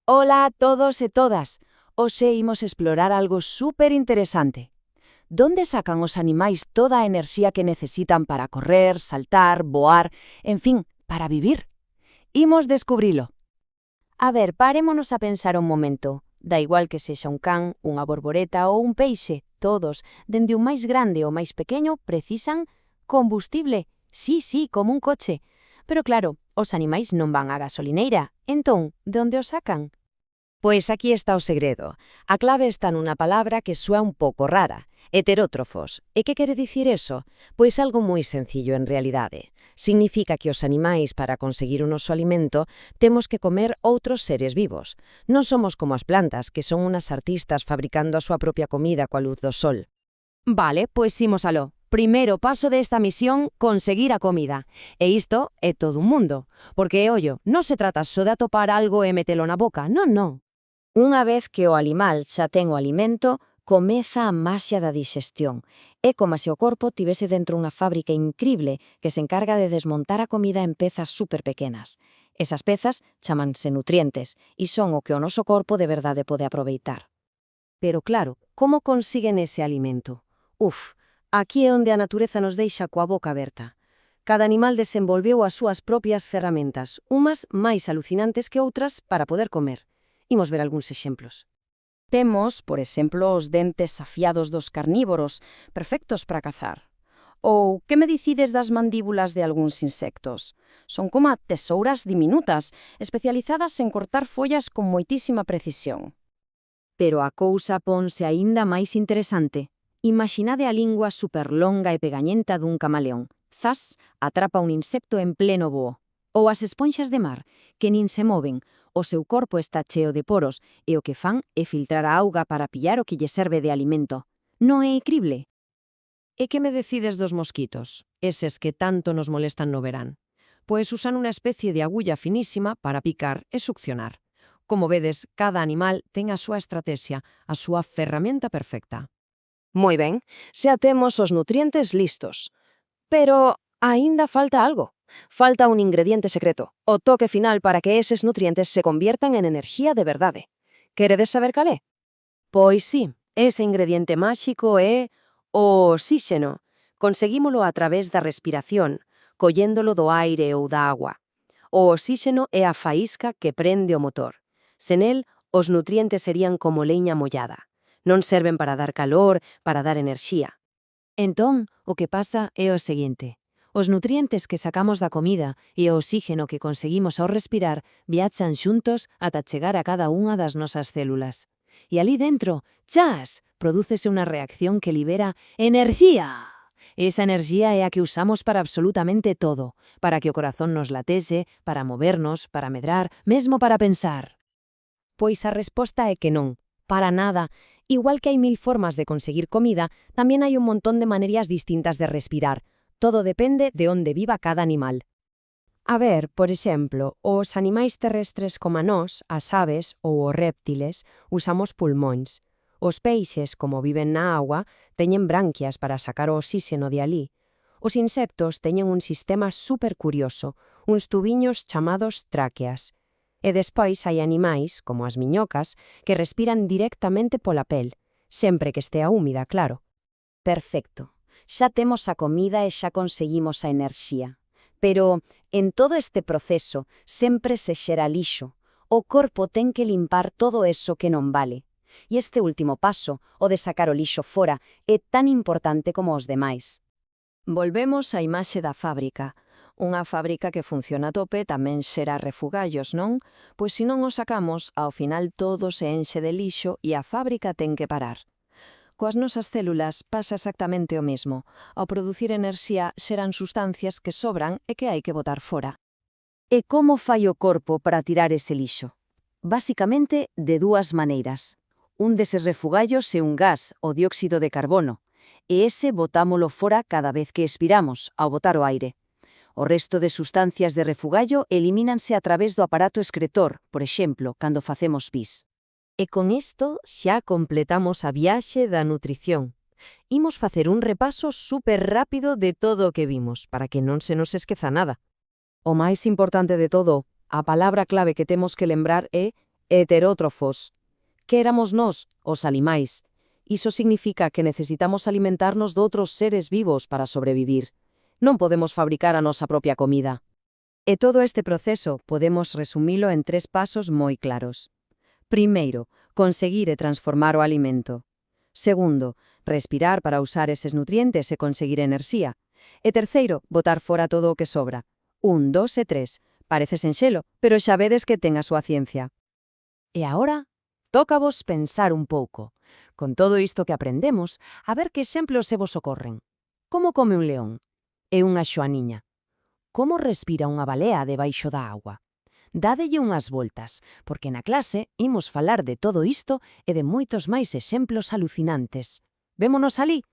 Hola a todos e todas. Hoxe imos explorar algo super interesante. Donde sacan os animais toda a enerxía que necesitan para correr, saltar, voar, en fin, para vivir? Imos descubrilo. A ver, parémonos a pensar un momento. Da igual que sexa un can, unha borboreta ou un peixe, todos, dende o máis grande ao máis pequeño, precisan combustible. Sí, como un coche. Pero claro, os animais non van á gasolineira. Entón, de onde os sacan? Pois aquí está o segredo. A clave está nunha palabra que soa un pouco rara, heterótrofos. E que quere dicir eso? Pois algo moi sencillo en realidade. Significa que os animais, para conseguir o noso alimento, temos que comer outros seres vivos. Non somos como as plantas, que son unas artistas fabricando a súa propia comida coa luz do sol. Vale, pois imos aló. Primeiro paso desta misión, conseguir a comida. E isto é todo un mundo. Porque, ollo, non se trata só de atopar algo e metelo na boca, non. Unha vez que o animal xa ten o alimento, comeza a maxia da dixestión. É como se o corpo tivese dentro unha fábrica incrible que se encarga de desmontar a comida en pezas superpequenas. Esas pezas chamanse nutrientes e son o que o noso corpo de verdade pode aproveitar. Pero claro, como consiguen ese alimento? Aquí é onde a natureza nos deixa coa boca aberta. Cada animal desenvolveu as súas propias ferramentas, umas máis alucinantes que outras para poder comer. Imos ver algúns exemplos. Temos, por exemplo, os dentes afiados dos carnívoros, perfectos para cazar. Ou que me dicides das mandíbulas de algúns insectos? Son como tesouras diminutas, especializadas en cortar follas con moitísima precisión. Pero a cousa ponse aínda máis interesante. Imaxinade a lingua superlonga e pegañenta dun camaleón. Zas, atrapa un insecto en pleno voo. Ou as esponxas de mar, que nin se moven. O seu corpo está cheo de poros e o que fan é filtrar a auga para pillar o que lle serve de alimento. Non é incrible? E que me decides dos mosquitos? Eses que tanto nos molestan no verán. Pois usan unha especie de agulla finísima para picar e succionar. Como vedes, cada animal ten a súa estrategia, a súa ferramenta perfecta. Moi ben, xa temos os nutrientes listos. Pero aínda falta algo. Falta un ingrediente secreto, o toque final para que eses nutrientes se conviertan en enerxía de verdade. Queredes saber cal é? Pois sí, ese ingrediente máxico é o oxíxeno. Conseguímolo a través da respiración, colléndolo do aire ou da agua. O oxíxeno é a faísca que prende o motor. Sen el, os nutrientes serían como leña mollada. Non serven para dar calor, para dar enerxía. Entón, o que pasa é o seguinte. Os nutrientes que sacamos da comida e o oxígeno que conseguimos ao respirar viachan xuntos ata chegar a cada unha das nosas células. E ali dentro, chas, prodúcese unha reacción que libera enerxía. Esa enerxía é a que usamos para absolutamente todo, para que o corazón nos latese, para movernos, para medrar, mesmo para pensar. Pois a resposta é que non, para nada. Igual que hai 1000 formas de conseguir comida, tamén hai un montón de maneras distintas de respirar. Todo depende de onde viva cada animal. A ver, por exemplo, os animais terrestres como nós, as aves ou os réptiles, usamos pulmóns. Os peixes, como viven na agua, teñen branquias para sacar o oxíxeno de alí. Os insectos teñen un sistema super curioso, uns tubiños chamados tráqueas. E despois hai animais, como as miñocas, que respiran directamente pola pel, sempre que estea húmida, claro. Perfecto. Xa temos a comida e xa conseguimos a enerxía. Pero, en todo este proceso, sempre se xera lixo. O corpo ten que limpar todo eso que non vale. E este último paso, o de sacar o lixo fora, é tan importante como os demais. Volvemos á imaxe da fábrica. Unha fábrica que funciona a tope tamén xera refugallos, non? Pois se non o sacamos, ao final todo se enche de lixo e a fábrica ten que parar. Coas nosas células pasa exactamente o mesmo. Ao producir enerxía xeran sustancias que sobran e que hai que botar fora. E como fai o corpo para tirar ese lixo? Basicamente, de dúas maneiras. Un deses refugallos é un gas, o dióxido de carbono, e ese botámolo fora cada vez que expiramos, ao botar o aire. O resto de sustancias de refugallo elimínanse a través do aparato excretor, por exemplo, cando facemos pis. E con isto xa completamos a viaxe da nutrición. Imos facer un repaso super rápido de todo o que vimos, para que non se nos esqueza nada. O máis importante de todo, a palabra clave que temos que lembrar é Heterótrofos. Que éramos nós, os animais. Iso significa que necesitamos alimentarnos de outros seres vivos para sobrevivir. Non podemos fabricar a nosa propia comida. E todo este proceso podemos resumilo en 3 pasos moi claros. Primeiro, conseguir e transformar o alimento. Segundo, respirar para usar eses nutrientes e conseguir enerxía. E terceiro, botar fora todo o que sobra. 1, 2 e 3. Parece senxelo, pero xa vedes que ten a súa ciencia. E agora, tócavos pensar un pouco, con todo isto que aprendemos, a ver que exemplos se vos ocorren. Como come un león? E unha xoaniña? Como respira unha balea debaixo da agua? Dádelle unhas voltas, porque na clase imos falar de todo isto e de moitos máis exemplos alucinantes. Vémonos alí?